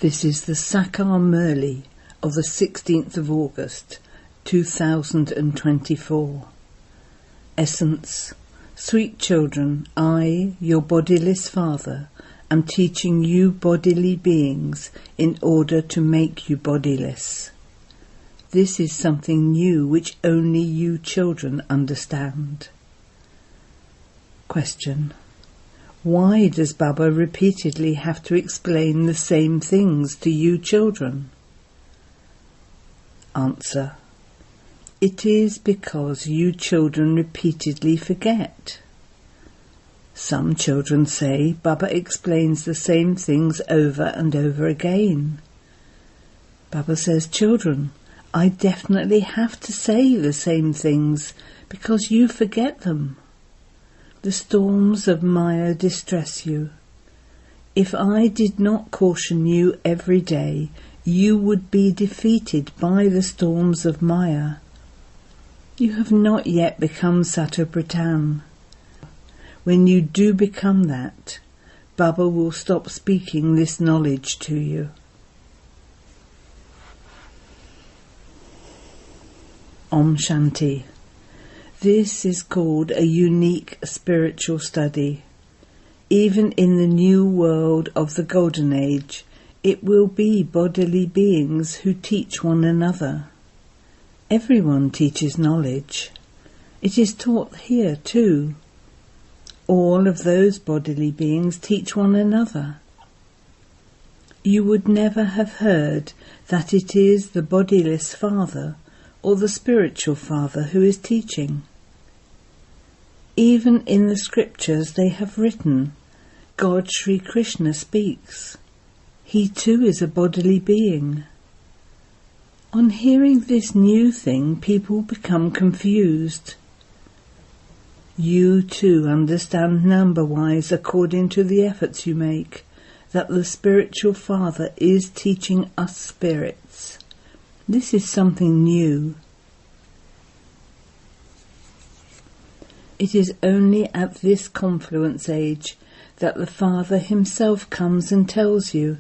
This is the Sakar Murli of the 16th of August, 2024. Essence: Sweet children, I, your bodiless Father, am teaching you bodily beings in order to make you bodiless. This is something new which only you children understand. Question: Why does Baba repeatedly have to explain the same things to you children? Answer: It is because you children repeatedly forget. Some children say Baba explains the same things over and over again. Baba says, children, I definitely have to say the same things because you forget them. The storms of Maya distress you. If I did not caution you every day, you would be defeated by the storms of Maya. You have not yet become Satopratan. When you do become that, Baba will stop speaking this knowledge to you. Om Shanti. This is called a unique spiritual study. Even in the new world of the Golden Age, it will be bodily beings who teach one another. Everyone teaches knowledge. It is taught here too. All of those bodily beings teach one another. You would never have heard that it is the bodiless Father or the spiritual Father who is teaching. Even in the scriptures they have written, God Sri Krishna speaks. He too is a bodily being. On hearing this new thing, people become confused. You too understand number-wise, according to the efforts you make, that the spiritual Father is teaching us spirits. This is something new. It is only at this confluence age that the Father himself comes and tells you,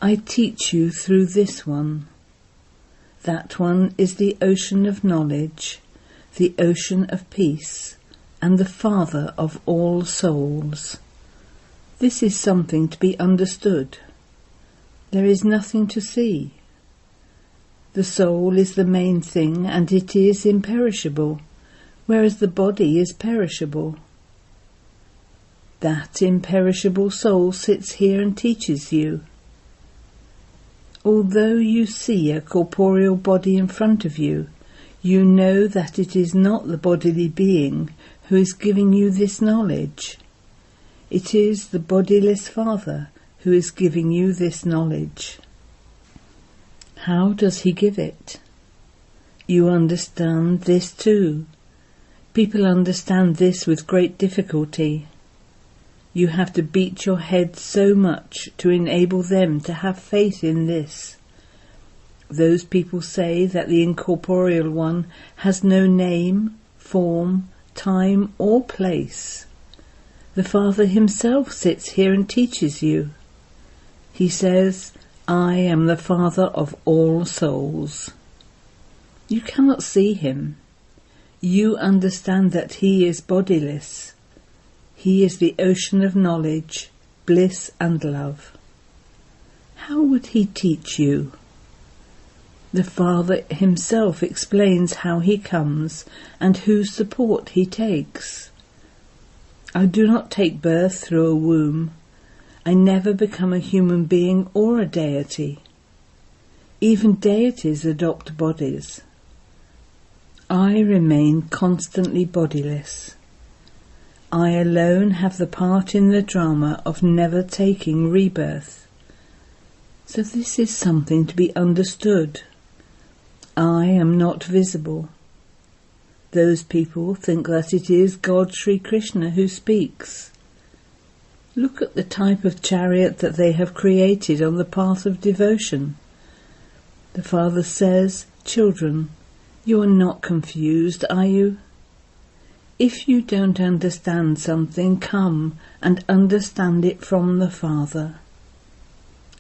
I teach you through this one. That one is the ocean of knowledge, the ocean of peace, and the Father of all souls. This is something to be understood. There is nothing to see. The soul is the main thing, and it is imperishable, whereas the body is perishable. That imperishable soul sits here and teaches you. Although you see a corporeal body in front of you, you know that it is not the bodily being who is giving you this knowledge. It is the bodiless Father who is giving you this knowledge. How does he give it? You understand this too. People understand this with great difficulty. You have to beat your head so much to enable them to have faith in this. Those people say that the incorporeal one has no name, form, time or place. The Father himself sits here and teaches you. He says, I am the Father of all souls. You cannot see him. You understand that he is bodiless. He is the ocean of knowledge, bliss and love. How would he teach you? The Father himself explains how he comes and whose support he takes. I do not take birth through a womb. I never become a human being or a deity. Even deities adopt bodies. I remain constantly bodiless. I alone have the part in the drama of never taking rebirth. So this is something to be understood. I am not visible. Those people think that it is God Sri Krishna who speaks. Look at the type of chariot that they have created on the path of devotion. The Father says, children, you are not confused, are you? If you don't understand something, come and understand it from the Father.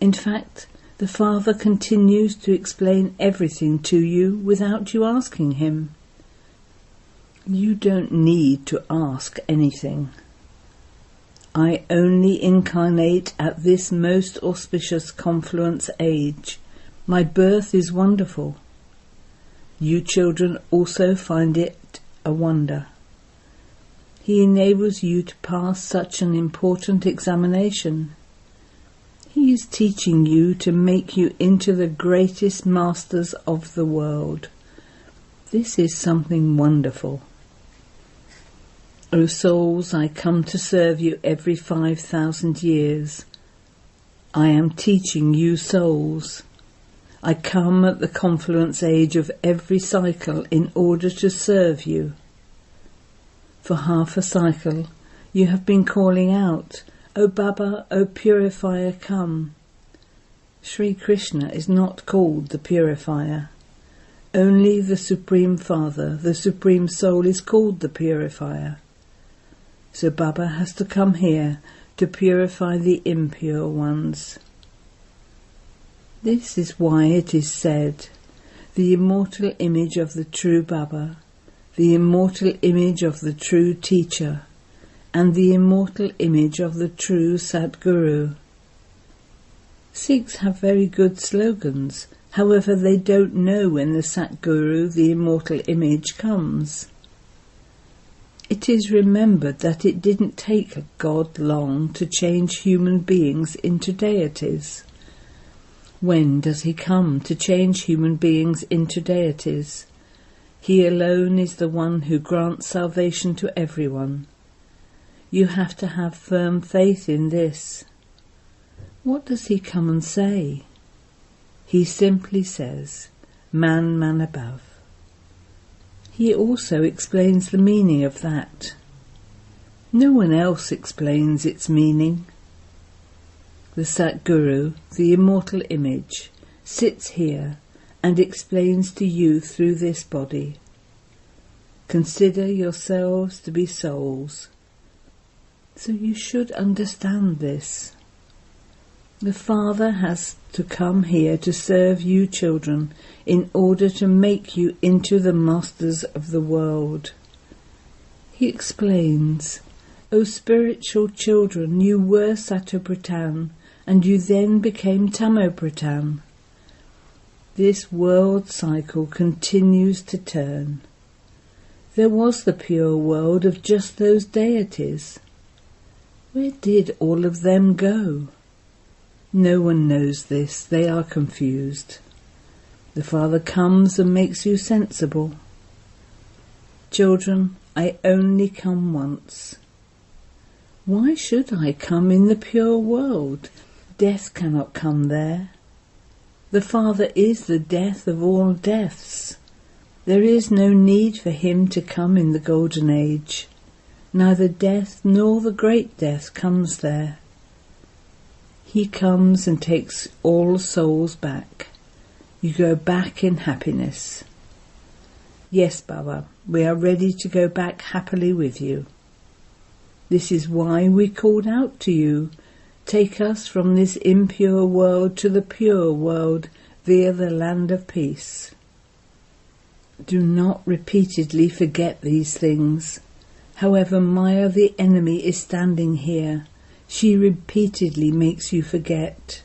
In fact, the Father continues to explain everything to you without you asking him. You don't need to ask anything. I only incarnate at this most auspicious confluence age. My birth is wonderful. You children also find it a wonder. He enables you to pass such an important examination. He is teaching you to make you into the greatest masters of the world. This is something wonderful. O souls, I come to serve you every 5,000 years. I am teaching you souls. I come at the confluence age of every cycle in order to serve you. For half a cycle you have been calling out, O Baba, O Purifier, come. Sri Krishna is not called the Purifier. Only the Supreme Father, the Supreme Soul, is called the Purifier. So Baba has to come here to purify the impure ones. This is why it is said, the immortal image of the true Baba, the immortal image of the true teacher, and the immortal image of the true Sadguru. Sikhs have very good slogans, however they don't know when the Sadguru, the immortal image, comes. It is remembered that it didn't take God long to change human beings into deities. When does he come to change human beings into deities? He alone is the one who grants salvation to everyone. You have to have firm faith in this. What does he come and say? He simply says, man, man above. He also explains the meaning of that. No one else explains its meaning. The Satguru, the immortal image, sits here and explains to you through this body. Consider yourselves to be souls. So you should understand this. The Father has to come here to serve you children in order to make you into the masters of the world. He explains, O spiritual children, you were Satopratan, and you then became Tamopratan. This world cycle continues to turn. There was the pure world of just those deities. Where did all of them go? No one knows this. They are confused. The Father comes and makes you sensible. Children, I only come once. Why should I come in the pure world? Death cannot come there. The Father is the death of all deaths. There is no need for him to come in the golden age. Neither death nor the great death comes there. He comes and takes all souls back. You go back in happiness. Yes, Baba, we are ready to go back happily with you. This is why we called out to you. Take us from this impure world to the pure world via the land of peace. Do not repeatedly forget these things. However, Maya the enemy is standing here. She repeatedly makes you forget.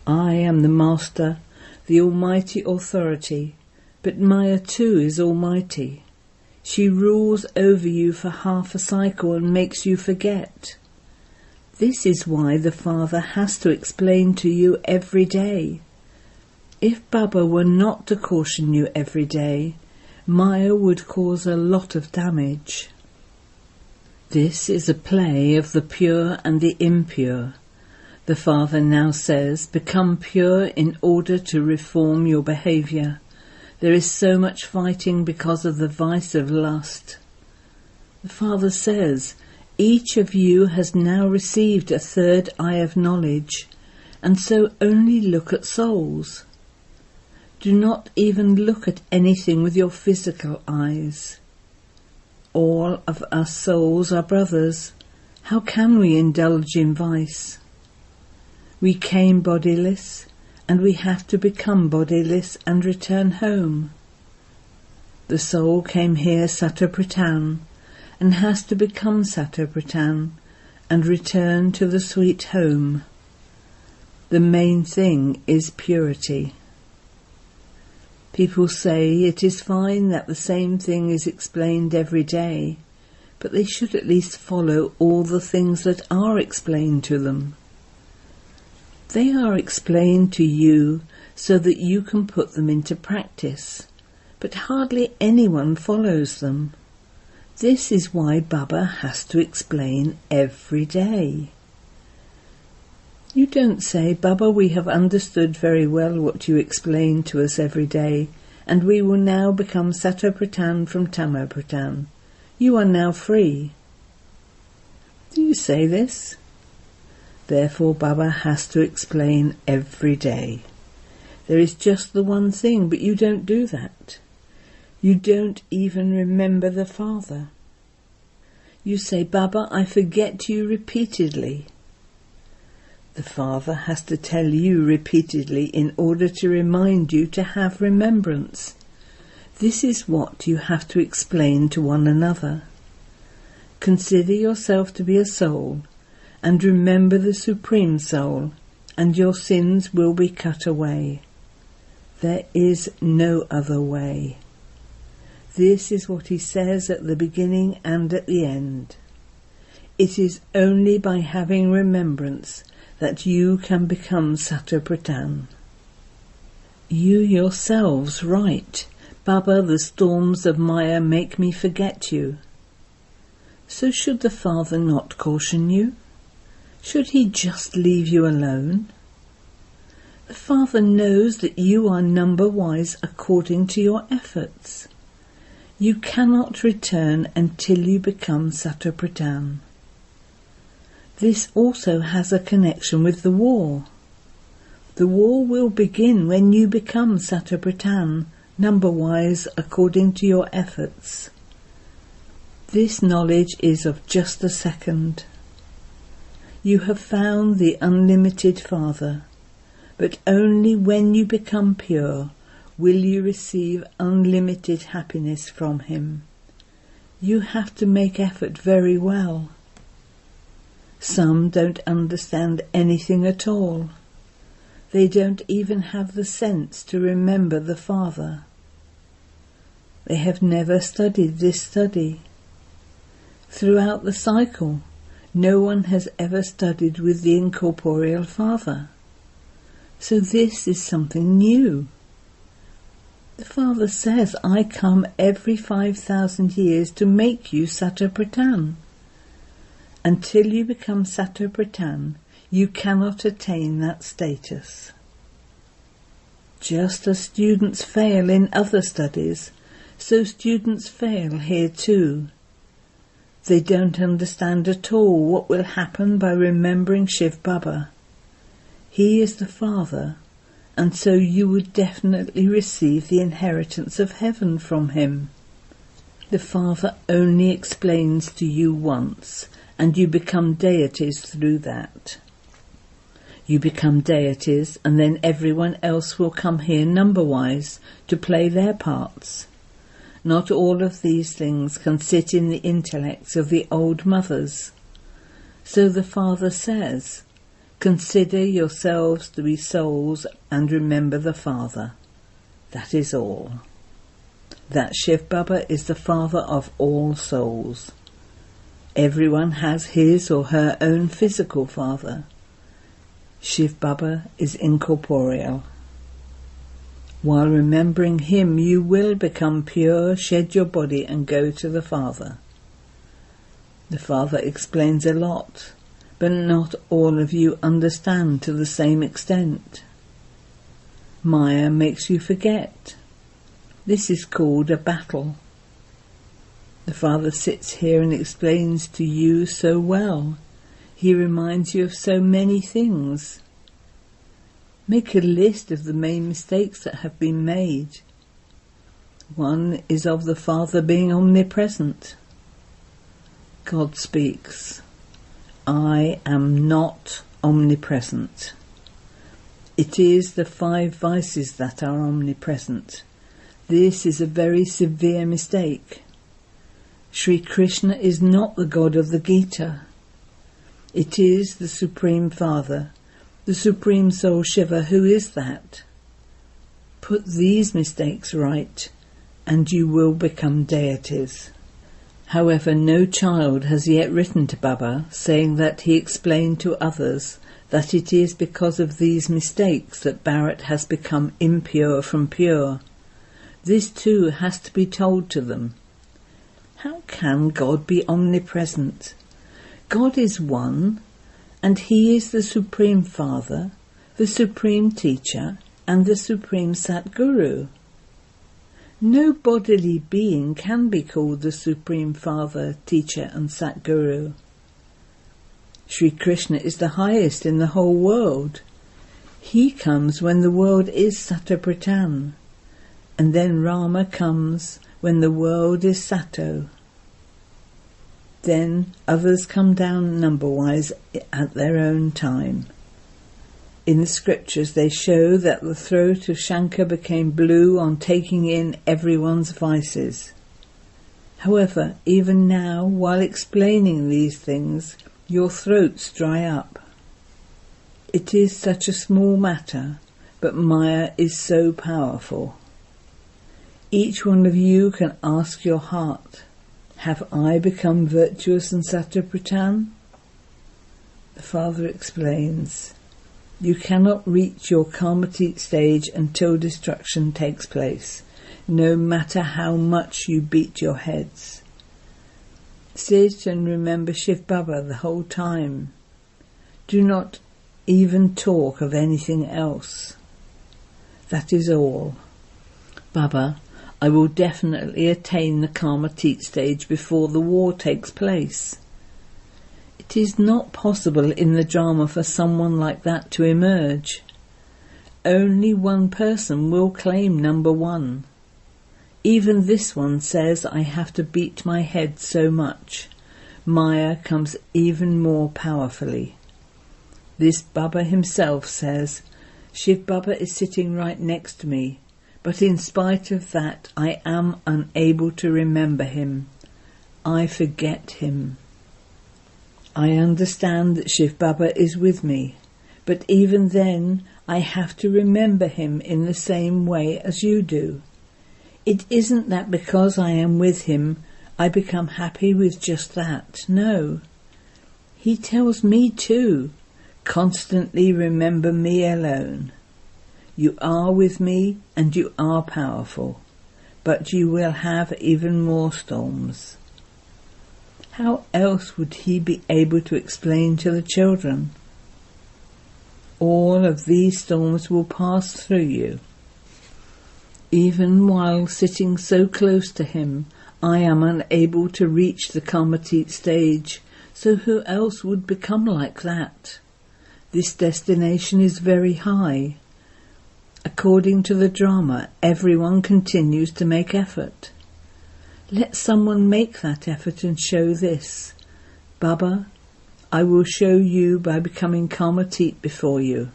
I am the Master, the Almighty Authority, but Maya too is almighty. She rules over you for half a cycle and makes you forget. This is why the Father has to explain to you every day. If Baba were not to caution you every day, Maya would cause a lot of damage. This is a play of the pure and the impure. The Father now says, become pure in order to reform your behaviour. There is so much fighting because of the vice of lust. The Father says, each of you has now received a third eye of knowledge, and so only look at souls. Do not even look at anything with your physical eyes. All of us souls are brothers. How can we indulge in vice? We came bodiless, and we have to become bodiless and return home. The soul came here Sattva-Pradhan and has to become Sattva-Pradhan and return to the sweet home. The main thing is purity. People say it is fine that the same thing is explained every day, but they should at least follow all the things that are explained to them. They are explained to you so that you can put them into practice, but hardly anyone follows them. This is why Baba has to explain every day. You don't say, Baba, we have understood very well what you explain to us every day, and we will now become Sattva-Pradhan from Tamo-Pradhan. You are now free. Do you say this? Therefore Baba has to explain every day. There is just the one thing, but you don't do that. You don't even remember the Father. You say, Baba, I forget you repeatedly. The Father has to tell you repeatedly in order to remind you to have remembrance. This is what you have to explain to one another. Consider yourself to be a soul, and remember the Supreme Soul, and your sins will be cut away. There is no other way. This is what he says at the beginning and at the end. It is only by having remembrance that you can become Sattva-Pradhan. You yourselves write, Baba, the storms of Maya make me forget you. So should the Father not caution you? Should he just leave you alone? The Father knows that you are number-wise according to your efforts. You cannot return until you become Sattva-Pradhan. This also has a connection with the war. The war will begin when you become Sattva-Pradhan, number-wise according to your efforts. This knowledge is of just a second. You have found the unlimited Father, but only when you become pure will you receive unlimited happiness from him. You have to make effort very well. Some don't understand anything at all. They don't even have the sense to remember the Father. They have never studied this study. Throughout the cycle, no one has ever studied with the incorporeal Father. So this is something new. The Father says, I come every 5,000 years to make you Sattva-Pradhan. Until you become Sattva-Pradhan, you cannot attain that status. Just as students fail in other studies, so students fail here too. They don't understand at all what will happen by remembering shivbaba. He is the Father, and so you would definitely receive the inheritance of heaven from him. The Father only explains to you once, and you become deities through that. You become deities, and then everyone else will come here number-wise to play their parts. Not all of these things can sit in the intellects of the old mothers. So the Father says, consider yourselves to be souls and remember the Father. That is all. That shivbaba is the Father of all souls. Everyone has his or her own physical father. Shivbaba is incorporeal. While remembering him, you will become pure, shed your body and go to the Father. The Father explains a lot, but not all of you understand to the same extent. Maya makes you forget. This is called a battle. The Father sits here and explains to you so well. He reminds you of so many things. Make a list of the main mistakes that have been made. One is of the Father being omnipresent. God speaks, I am not omnipresent. It is the 5 vices that are omnipresent. This is a very severe mistake. Sri Krishna is not the God of the Gita. It is the Supreme Father, the Supreme Soul Shiva, who is that. Put these mistakes right, and you will become deities. However, no child has yet written to Baba saying that he explained to others that it is because of these mistakes that Bharat has become impure from pure. This too has to be told to them. How can God be omnipresent? God is one, and He is the Supreme Father, the Supreme Teacher, and the Supreme Satguru. No bodily being can be called the Supreme Father, Teacher, and Satguru. Sri Krishna is the highest in the whole world. He comes when the world is Satapratan, and then Rama comes when the world is Sato. Then others come down number-wise at their own time. In the scriptures they show that the throat of Shankar became blue on taking in everyone's vices. However, even now, while explaining these things, your throats dry up. It is such a small matter, but Maya is so powerful. Each one of you can ask your heart, have I become virtuous and Satapratan? The Father explains, you cannot reach your karmateet stage until destruction takes place, no matter how much you beat your heads. Sit and remember shivbaba the whole time. Do not even talk of anything else. That is all. Baba, I will definitely attain the karmateet stage before the war takes place. It is not possible in the drama for someone like that to emerge. Only one person will claim number 1. Even this one says I have to beat my head so much. Maya comes even more powerfully. This Baba himself says, Shiv Baba is sitting right next to me, but in spite of that I am unable to remember him. I forget him. I understand that Shiv Baba is with me, but even then I have to remember him in the same way as you do. It isn't that because I am with him, I become happy with just that. No. He tells me too, constantly remember me alone. You are with me and you are powerful, but you will have even more storms. How else would he be able to explain to the children? All of these storms will pass through you. Even while sitting so close to him, I am unable to reach the karmateet stage, so who else would become like that? This destination is very high. According to the drama, everyone continues to make effort. Let someone make that effort and show this. Baba, I will show you by becoming karmateet before you.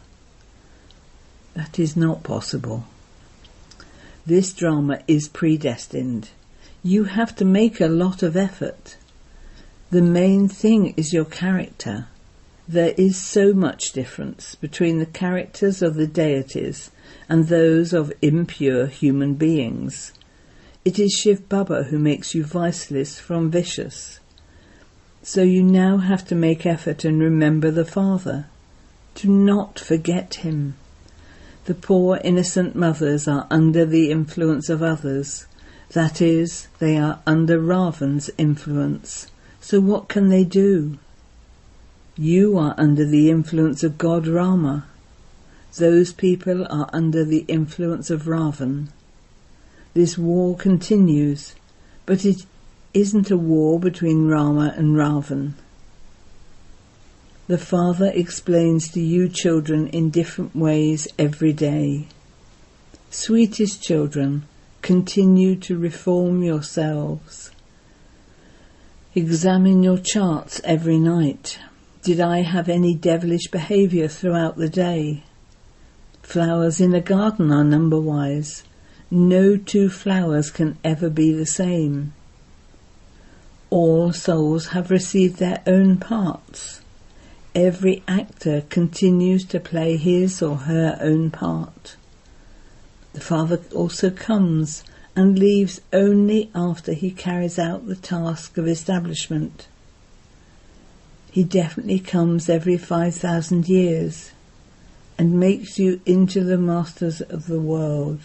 That is not possible. This drama is predestined. You have to make a lot of effort. The main thing is your character. There is so much difference between the characters of the deities and those of impure human beings. It is Shiv Baba who makes you viceless from vicious. So you now have to make effort and remember the Father. Do not forget him. The poor innocent mothers are under the influence of others. That is, they are under Ravan's influence. So what can they do? You are under the influence of God Rama. Those people are under the influence of Ravan. This war continues, but it isn't a war between Rama and Ravan. The Father explains to you children in different ways every day. Sweetest children, continue to reform yourselves. Examine your charts every night. Did I have any devilish behaviour throughout the day? Flowers in a garden are number-wise. No two flowers can ever be the same. All souls have received their own parts. Every actor continues to play his or her own part. The Father also comes and leaves only after he carries out the task of establishment. He definitely comes every 5,000 years and makes you into the masters of the world.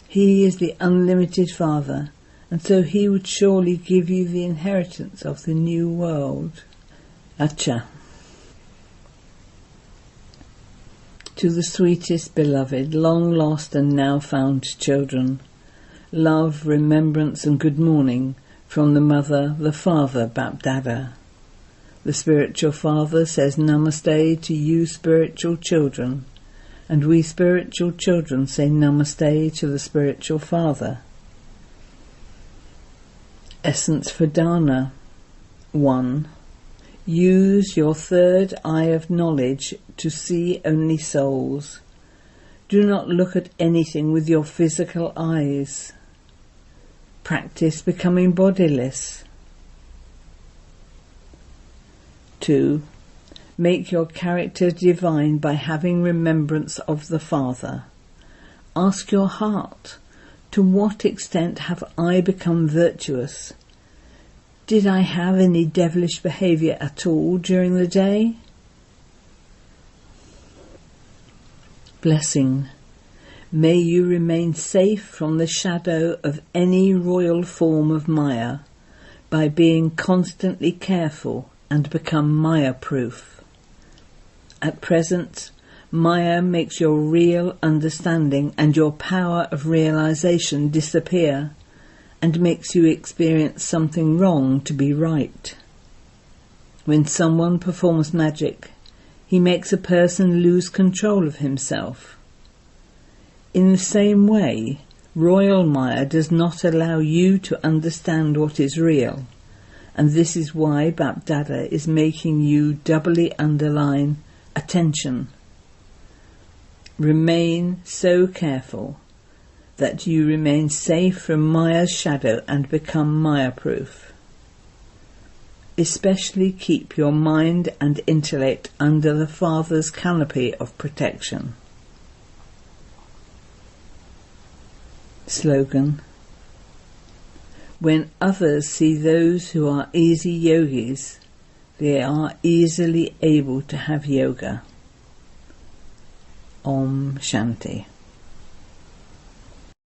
He is the unlimited Father, and so he would surely give you the inheritance of the new world. Acha. To the sweetest beloved, long lost and now found children, love, remembrance and good morning from the Mother, the Father, BapDada. The spiritual Father says Namaste to you spiritual children, and we spiritual children say Namaste to the spiritual Father. Essence for Dana. 1. Use your third eye of knowledge to see only souls. Do not look at anything with your physical eyes. Practice becoming bodiless. 2. Make your character divine by having remembrance of the Father. Ask your heart, to what extent have I become virtuous? Did I have any devilish behaviour at all during the day? Blessing. May you remain safe from the shadow of any royal form of Maya by being constantly careful and become Maya-proof. At present, Maya makes your real understanding and your power of realization disappear and makes you experience something wrong to be right. When someone performs magic, he makes a person lose control of himself. In the same way, Royal Maya does not allow you to understand what is real, and this is why BapDada is making you doubly underline attention. Remain so careful that you remain safe from Maya's shadow and become Maya-proof. Especially keep your mind and intellect under the Father's canopy of protection. Slogan. When others see those who are easy yogis, they are easily able to have yoga. Om Shanti.